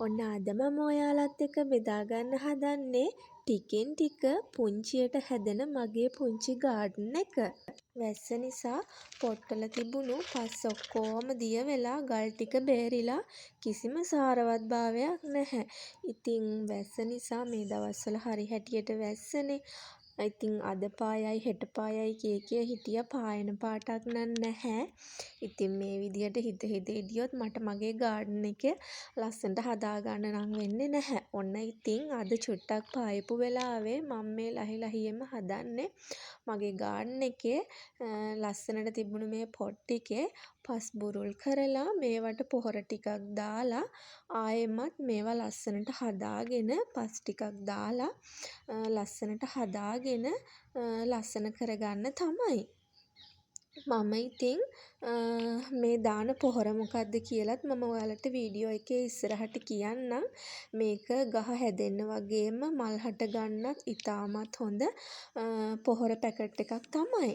ඔන්න අද මම ඔයාලත් එක්ක බෙදා ගන්න හදන්නේ ටිකෙන් ටික පුංචියට හැදෙන මගේ පුංචි ගාඩන් එක. වැස්ස නිසා පොට්ටල තිබුණු පස් ඔක්කොම දිය වෙලා ගල් ටික බේරිලා කිසිම සාරවත් භාවයක් නැහැ. ඉතින් වැස්ස නිසා මේ දවස්වල හරි හැටියට වැස්සනේ. ඉතින් අද පායයි හෙට පායයි කිය හිටියා පායන පාටක් නම් නැහැ. ඉතින් මේ විදියට හිත හිටියොත් මට මගේ ගාඩන් එක ලස්සනට හදාගන්න නම් වෙන්නේ නැහැ. ඔන්න ඉතින් අද චුට්ටක් පායපු වෙලාවේ මම මේ ලහි ලහියෙම හදන්නේ මගේ ගාඩන් එකේ ලස්සනට තිබුණු මේ පොට් ටිකේ පස් බුරුල් කරලා මේවට පොහොර ටිකක් දාලා ආයෙමත් මේවා ලස්සනට හදාගෙන පස් ටිකක් දාලා ලස්සනට හදාගෙන ලස්සන කරගන්න තමයි. මම ඉතින් මේ දාන පොහොර මොකක්ද කියලත් මම ඔයාලට වීඩියෝ එකේ ඉස්සරහට කියන්නම්. මේක ගහ හැදෙන්න වගේම මල් හට ගන්නත් ඉතාමත් හොඳ පොහොර පැකට් එකක් තමයි.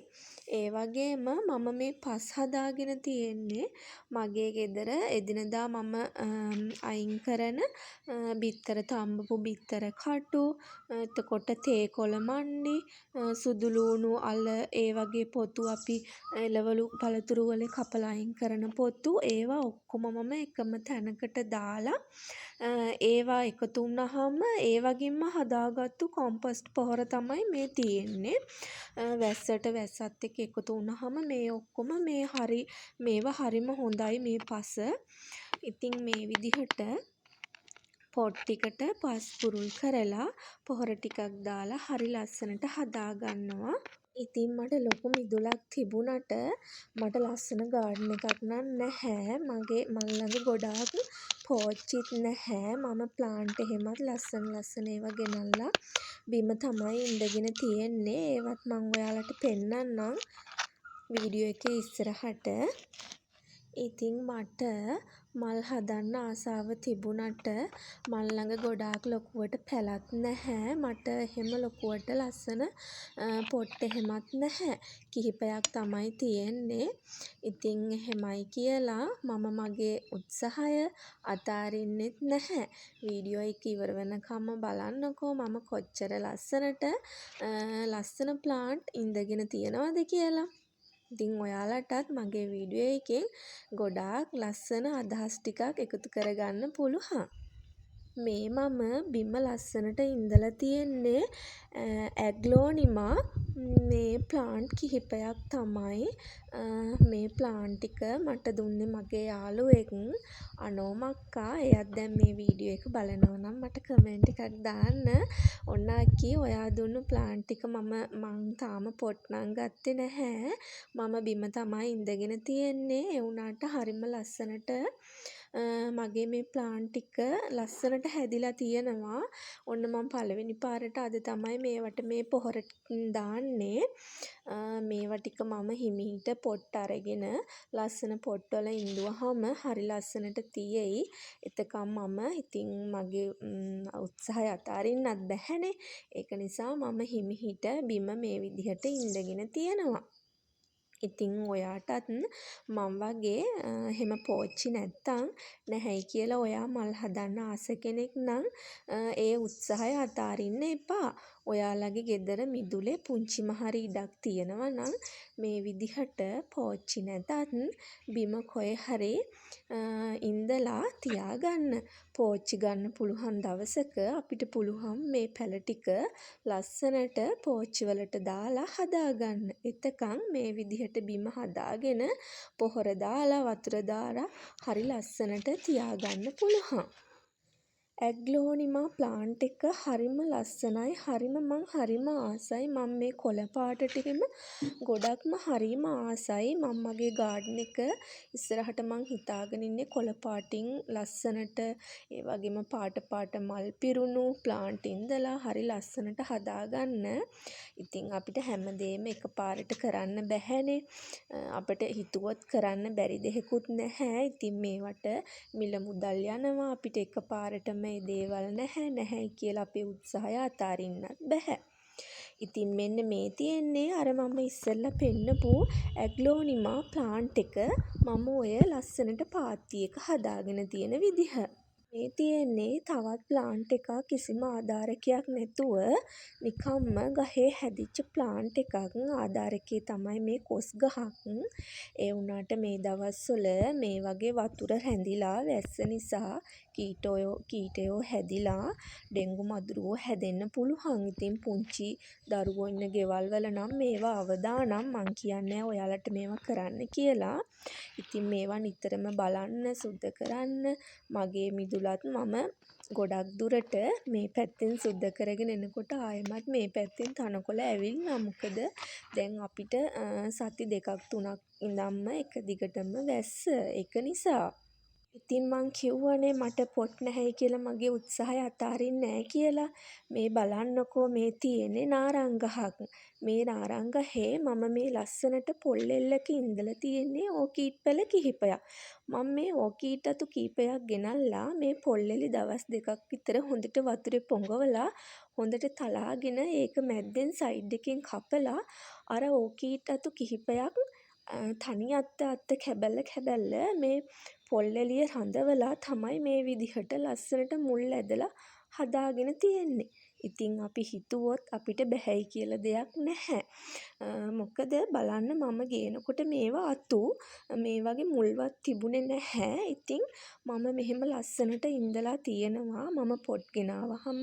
ඒ වගේම මම මේ පස් හදාගෙන තියෙන්නේ මගේ ගෙදර එදිනෙදා මම අයින් කරන බිත්තර තම්බපු බිත්තර කටු, එතකොට තේ කොළ මණ්ඩි, සුදු ලූණු අල ඒ වගේ පොතු අපි එළවලු පළතුරු වලින් කපලා අයින් කරන පොතු ඒවා ඔක්කොම මම එකම තැනකට දාලා ඒවා එකතු වුණාම ඒ වගේම හදාගත්තු කොම්පොස්ට් පොහොර තමයි මේ තියෙන්නේ. වැස්සට වැස්සත් එක්ක එකතු වුණාම මේ ඔක්කොම මේවා හරිම හොඳයි මේ පස. ඉතින් මේ විදිහට පොට් ටිකට පස් පුරුල් කරලා පොහොර ටිකක් දාලා හරි ලස්සනට හදා ගන්නවා. ඉතින් මට ලොකු මිදුලක් තිබුණට මට ලස්සන ගාඩන් එකක් නම් නැහැ. මගේ මල් ළඟ ගොඩාක් පෝච්චිත් නැහැ. මම ප්ලාන්ට් එහෙමත් ලස්සන ඒවා ගෙනල්ලා බිම තමයි ඉඳගෙන තියෙන්නේ. ඒවත් මම ඔයාලට පෙන්නන්නම් වීඩියෝ එකේ ඉස්සරහට. ඉතින් මට මල් හදන්න ආසාව තිබුණට මල් ළඟ ගොඩාක් ලොකුවට පැලක් නැහැ. මට එහෙම ලොකුවට ලස්සන පොට් එහෙමත් නැහැ. කිහිපයක් තමයි තියෙන්නේ. ඉතින් එහෙමයි කියලා මම මගේ උත්සාහය අතාරින්නෙත් නැහැ. වීඩියෝ එක ඉවර වෙනකම්ම බලන්නකෝ මම කොච්චර ලස්සන ප්ලාන්ට් ඉඳගෙන තියනවද කියලා. ඉතින් ඔයාලටත් මගේ වීඩියෝ එකෙන් ගොඩාක් ලස්සන අදහස් ටිකක් එකතු කරගන්න පුළුවන්. මේ මම බිම ලස්සනට ඉඳලා තියෙන්නේ ඇග්ලෝනිමා මේ ප්ලාන්ට් කිහිපයක් තමයි. මේ ප්ලාන්ට් ටික මට දුන්නේ මගේ යාළුවෙක් අනෝම අක්කා. එයාත් දැන් මේ වීඩියෝ එක බලනවා නම් මට කමෙන්ට් එකක් දාන්න. ඔන්න අක්කී ඔයා දුන්නු ප්ලාන්ට් ටික මං තාම පොට් නම් ගත්තේ නැහැ. මම බිම තමයි ඉඳගෙන තියෙන්නේ. ඒ වුණාට හරිම ලස්සනට මගේ මේ ප්ලාන්ට් ටික ලස්සනට හැදිලා තියෙනවා. ඔන්න මම පළවෙනි පාරට අද තමයි මේවට මේ පොහොර දාන්නේ. මේවා ටික මම හිමිහිට පොට් අරගෙන ලස්සන පොට් වල ඉඳුවාම හරි ලස්සනට තියෙයි. එතකම් මම ඉතින් මගේ උත්සාහය අතාරින්නත් බැහැනේ. ඒක නිසා මම හිමිහිට බිම මේ විදිහට ඉඳගෙන තියෙනවා. ඉතින් ඔයාටත් මම වගේ එහෙම පෝච්චි නැත්තම් නැහැයි කියලා ඔයා මල් හදන්න ආස කෙනෙක් නම් ඒ උත්සාහය අතාරින්න එපා. ඔයාලගේ ගෙදර මිදුලේ පුංචිම හරි ඉඩක් තියෙනවා නම් මේ විදිහට පෝච්චි නැතත් බිම කොහේ හරි ඉඳලා තියාගන්න. පෝච්චි ගන්න පුළුවන් දවසක අපිට පුළුවන් මේ පැල ටික ලස්සනට පෝච්චි වලට දාලා හදාගන්න. එතකන් මේ විදිහට බිම හදාගෙන පොහොර දාලා වතුර දාලා හරි ලස්සනට තියාගන්න පුළුවන්. ඇග්ලෝනිමා ප්ලාන්ට් එක හරිම ලස්සනයි. මං හරිම ආසයි. මම මේ කොළ පාටට එහෙම ගොඩක්ම හරිම ආසයි. මම මගේ ගාඩන් එක ඉස්සරහට මං හිතාගෙන ඉන්නේ කොළ පාටින් ලස්සනට ඒ වගේම පාට මල් පිරුණු ප්ලාන්ට් ඉඳලා හරි ලස්සනට හදාගන්න. ඉතින් අපිට හැමදේම එකපාරට කරන්න බැහැනේ. අපිට හිතුවොත් කරන්න බැරි දෙයක්වත් නැහැ. ඉතින් මේවට මිල මුදල් යනවා. අපිට එකපාරටම මේ දේවල් නැහැයි කියලා අපේ උත්සාහය අතාරින්නත් බෑ. ඉතින් මෙන්න මේ තියෙන්නේ අර මම ඉස්සෙල්ලා පෙන්නපු ඇග්ලෝනිමා ප්ලාන්ට් එක. මම ඔය ලස්සනට පාත්තියක හදාගෙන තියෙන විදිහ. මේ තියෙන්නේ තවත් ප්ලාන්ට් එකක් කිසිම ආධාරකයක් නැතුව නිකම්ම ගහේ හැදිච්ච ප්ලාන්ට් එකක්. ආධාරකේ තමයි මේ කොස් ගහක්. ඒ වුණාට මේ දවස්වල මේ වගේ වතුර රැඳිලා වැස්ස නිසා කීටයෝ හැදිලා ඩෙංගු මදුරුවෝ හැදෙන්න පුළුවන්. ඉතින් පුංචි දරුවෝ ඉන්න ගෙවල් වල නම් මේවා අවදානම්. මං කියන්නේ ඔයාලට මේවා කරන්න කියලා. ඉතින් මේවා නිතරම බලන්න, සුද්ධ කරන්න. මගේ මිදුලත් මම ගොඩක් දුරට මේ පැත්තෙන් සුද්ධ කරගෙන එනකොට ආයෙමත් මේ පැත්තෙන් තණකොළ ඇවිල්ලා. මොකද දැන් අපිට සති 2ක් 3ක් ඉඳන්ම එක දිගටම වැස්ස. ඒක නිසා. ඉතින් මං කිව්වනේ මට පොට් නැහැයි කියලා මගේ උත්සාහය අතාරින්නේ නෑ කියලා. මේ බලන්නකෝ මේ තියෙන්නේ නාරං ගහක්. මේ නාරං ගහේ මම මේ ලස්සනට පොල් එල්ලක ඉඳලා තියෙන්නේ ඕකීඩ් පැල කිහිපයක්. මම මේ ඕකීඩ් අතු කීපයක් ගෙනල්ලා මේ පොල් එලි දවස් 2ක් විතර හොඳට වතුරේ පොඟවලා හොඳට තලාගෙන ඒක මැද්දෙන් සයිඩ් එකෙන් කපලා අර ඕකීඩ් අතු කිහිපයක් තනි අත්ත කැබැල්ල මේ පොල් එළිය රඳවලා තමයි මේ විදිහට ලස්සනට මුල් ඇදලා හදාගෙන තියෙන්නේ. ඉතින් අපි හිතුවොත් අපිට බැහැයි කියලා දෙයක් නැහැ. මොකද බලන්න මම ගේනකොට මේවා අතු මේ වගේ මුල්වත් තිබුණේ නැහැ. ඉතින් මම මෙහෙම ලස්සනට ඉඳලා තියෙනවා. මම පොට් ගෙනාවහම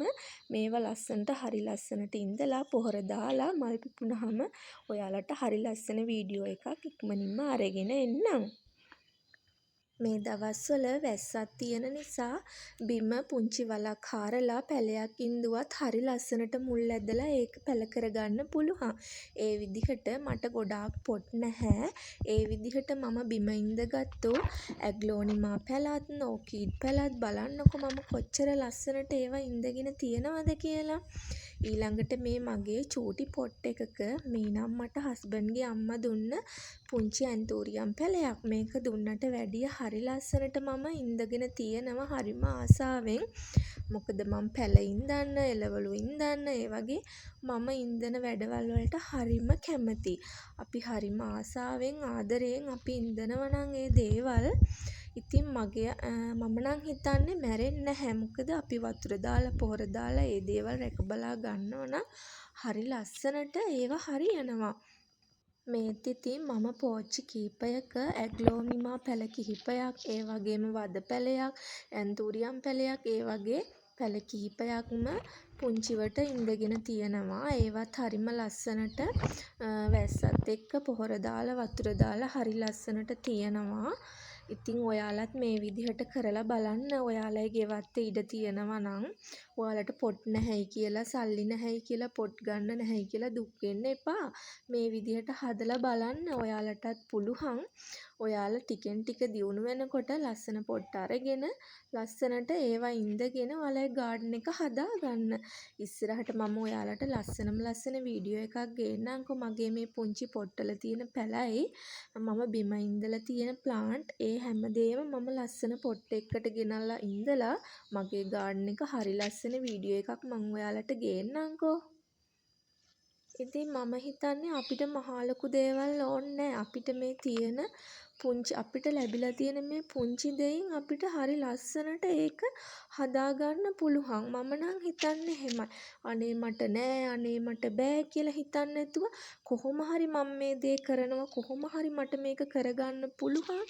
මේවා ලස්සනට හරි ලස්සනට ඉඳලා පොහොර දාලා මල් පිපුණාම ඔයාලට හරි ලස්සන වීඩියෝ එකක් ඉක්මනින්ම අරගෙන එන්නම්. මේ දවස්වල වැස්සක් තියෙන නිසා බිම පුංචි වලක් හාරලා පැලයක් ඉන්දුවත් හරි ලස්සනට මුල් ඇදලා ඒක පැල කරගන්න පුළුවන්. ඒ විදිහට මට ගොඩාක් පොට් නැහැ. ඒ විදිහට මම බිම ඉඳගත්තු ඇග්ලෝනිමා පැලත් ඕකීඩ් පැලත් බලන්නකො මම කොච්චර ලස්සනට ඒවා ඉඳගෙන තියෙනවද කියලා. ඊළඟට මේ මගේ චූටි පොට් එකක මේ නම් මට හස්බන්ඩ්ගේ අම්මා දුන්න පුංචි ඇන්තූරියම් පැලයක්. මේක දුන්නට වැඩිය හරි ලස්සනට මම ඉඳගෙන තියෙනවා හරිම ආසාවෙන්. මොකද මම පැල ඉඳන්න, එළවලු ඉඳන්න, ඒ වගේ මම ඉඳන වැඩවල් වලට හරිම කැමතියි. අපි හරිම ආසාවෙන් ආදරයෙන් අපි ඉඳනවා නම් ඒ දේවල්. ඉතින් මම නම් හිතන්නේ මැරෙන්නේ නැහැ. මොකද අපි වතුර දාලා පොහොර දාලා ඒ දේවල් රැක බලා ගන්නවා නම් හරි ලස්සනට ඒවා හරියනවා. මේත් ඉතින් මම පෝච්චි කීපයක ඇග්ලෝනිමා පැල කිහිපයක්, ඒ වගේම වද පැලයක්, ඇන්තූරියම් පැලයක්, ඒ වගේ පැල කිහිපයක්ම පුංචිවට ඉඳගෙන තියෙනවා. ඒවත් හරිම ලස්සනට වැස්සත් එක්ක පොහොර දාලා වතුර දාලා හරි ලස්සනට තියෙනවා. ඉතින් ඔයාලත් මේ විදිහට කරලා බලන්න. ඔයාලගේ ගෙවත්තේ ඉඩ තියෙනවා නම් ඔයාලට පොට් නැහැයි කියලා, සල්ලි නැහැයි කියලා, පොට් ගන්න නැහැයි කියලා දුක් වෙන්න එපා. මේ විදිහට හදලා බලන්න. ඔයාලටත් පුළුවන්. ඔයාලා ටිකෙන් ටික දියුණු වෙනකොට ලස්සන පොට් අරගෙන ලස්සනට ඒවා ඉඳගෙන ඔයාලගේ ගාඩන් එක හදාගන්න. ඉස්සරහට මම ඔයාලට ලස්සන වීඩියෝ එකක් ගේන්නම්කෝ මගේ මේ පුංචි පොට්වල තියෙන පැලයි මම බිම ඉඳලා තියෙන ප්ලාන්ට් ඒ හැමදේම මම ලස්සන පොට් එකකට ගෙනල්ලා ඉඳලා මගේ ගාඩන් එක හරි ලස්සන වීඩියෝ එකක් මම ඔයාලට ගේන්නම්කෝ. ඉතින් මම හිතන්නේ අපිට මහා ලොකු දේවල් ඕනේ නැහැ. අපිට මේ තියෙන අපිට ලැබිලා තියෙන මේ පුංචි දෙයින් අපිට හරි ලස්සනට ඒක හදාගන්න පුළුවන්. මම නම් හිතන්නේ එහෙමයි. අනේ මට නෑ, අනේ මට බෑ කියලා හිතන්නේ නැතුව කොහොම හරි මම මේ දේ කරනවා, කොහොම හරි මට මේක කරගන්න පුළුවන්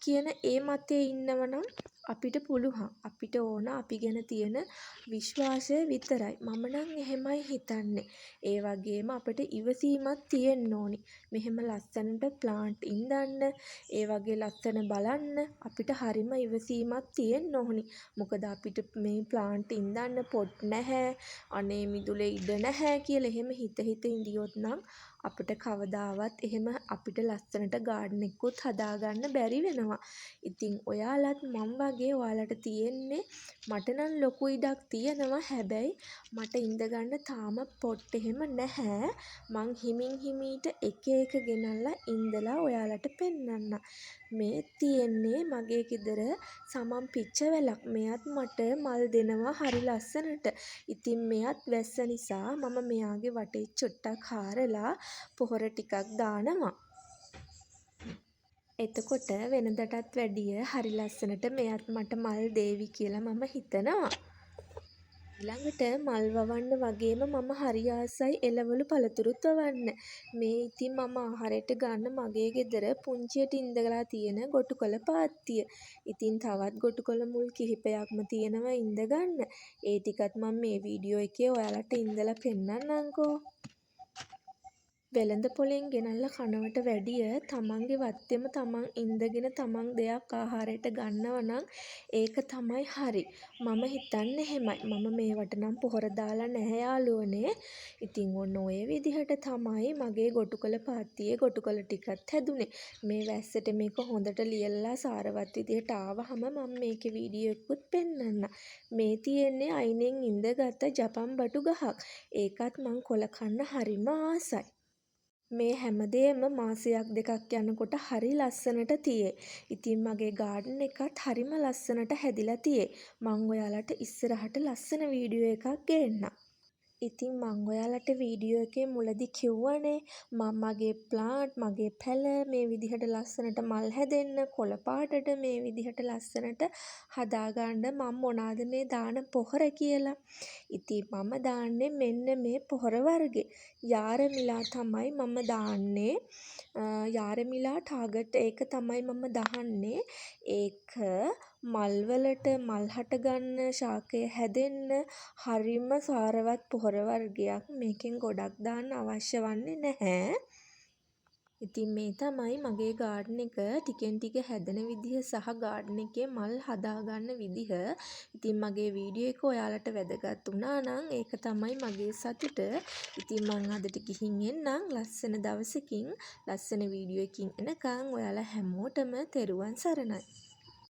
කියන ඒ මතේ ඉන්නවනම් අපිට පුළුවන්. අපිට ඕන අපි ගැන තියෙන විශ්වාසය විතරයි. මම නම් එහෙමයි හිතන්නේ. ඒ වගේම අපිට ඉවසීමක් තියෙන්න ඕනි. මෙහෙම ලස්සනට ප්ලාන්ට් ඉඳන්න, ඒ වගේ ලස්සන බලන්න අපිට හරිම ඉවසීමක් තියෙන්න ඕනි. මොකද අපිට මේ ප්ලාන්ට් ඉඳන්න පොට් නැහැ, අනේ මිදුලේ ඉඩ නැහැ කියලා එහෙම හිත ඉඳියොත් නම් අපිට කවදාවත් එහෙම අපිට ලස්සනට ගාඩන් එකකුත් හදාගන්න බැරි වෙනවා. ඉතින් ඔයාලත් මම වගේ ඔයාලට තියෙන්නේ මට නම් ලොකු ඉඩක් තියෙනවා. හැබැයි මට ඉඳගන්න තාම පොට් එහෙම නැහැ. මං හිමිට එක ගෙනල්ලා ඉඳලා ඔයාලට පෙන්නන්න. මේ තියෙන්නේ මගේ ගෙදර සමන් පිච්ච වැලක්. මෙයත් මට මල් දෙනවා හරි ලස්සනට. ඉතින් මෙයත් වැස්ස නිසා මම මෙයාගේ වටේ චුට්ටක් හාරලා පොහොර ටිකක් දානවා. එතකොට වෙනදටත් වැඩිය හරි ලස්සනට මෙයත් මට මල් දේවි කියලා මම හිතනවා. ඊළඟට මල් වවන්න වගේම මම හරි ආසයි එළවලු පළතුරුත් වවන්න. මේ ඉතින් මම ආහාරයට ගන්න මගේ ගෙදර පුංචියට ඉඳලා තියෙන ගොටුකොළ පාත්තිය. ඉතින් තවත් ගොටුකොළ මුල් කිහිපයක්ම තියෙනවා ඉඳ ගන්න. ඒ ටිකත් මම මේ වීඩියෝ එකේ ඔයාලට ඉඳලා පෙන්නන්නම්කෝ. වෙළඳ පොලෙන් ගෙනල්ලා කනවට වැඩිය තමන්ගේ වත්තේම තමන් ඉඳගෙන තමන් දෙයක් ආහාරයට ගන්නවා නම් ඒක තමයි හරි. මම හිතන්නේ එහෙමයි. මම මේවට නම් පොහොර දාලා නැහැ යාළුවනේ. ඉතින් ඔන්න ඔය විදිහට තමයි මගේ ගොටුකොළ පාත්තියේ ගොටුකොළ ටිකත් හැදුනේ. මේ වැස්සට මේක හොඳට ලියලා සාරවත් විදිහට ආවහම මම මේකේ වීඩියෝ එකකුත් පෙන්නන්නම්. මේ තියෙන්නේ අයිනෙන් ඉඳගත්ත ජපන් බටු ගහක්. ඒකත් මං කොළ කන්න හරිම ආසයි. මේ හැමදේම මාසයක් දෙකක් යනකොට හරි ලස්සනට තියේ. ඉතින් මගේ ගාඩන් එකත් හරිම ලස්සනට හැදිලා තියේ. මං ඔයාලට ඉස්සරහට ලස්සන වීඩියෝ එකක් ගේන්නම්. ඉතින් මං ඔයාලට වීඩියෝ එකේ මුලදි කිව්වනේ මගේ ප්ලාන්ට් මගේ පැල මේ විදිහට ලස්සනට මල් හැදෙන්න කොළ පාටට මේ විදිහට ලස්සනට හදාගන්න මම මොනවාද මේ දාන පොහොර කියලා. ඉතින් මම දාන්නේ මෙන්න මේ පොහොර වර්ගේ. යාරමිලා තමයි මම දාන්නේ. යාරමිලා ටාගට් ඒක තමයි මම දාන්නේ. ඒක මල්වලට මල් හට ගන්න ශාකය හැදෙන්න හරිම සාරවත් පොහොර වර්ගයක්. මේකෙන් ගොඩක් දාන්න අවශ්‍ය වන්නේ නැහැ. ඉතින් මේ තමයි මගේ ගාඩන් එක ටිකෙන් ටික හැදෙන විදිහ සහ ගාඩන් එකේ මල් හදාගන්න විදිහ. ඉතින් මගේ වීඩියෝ එක ඔයාලට වැදගත් වුණා නම් ඒක තමයි මගේ සතුට. ඉතින් මං අදට ගිහින් එන්නම් ලස්සන දවසකින් ලස්සන වීඩියෝ එකකින් එනකන් ඔයාලා හැමෝටම තෙරුවන් සරණයි.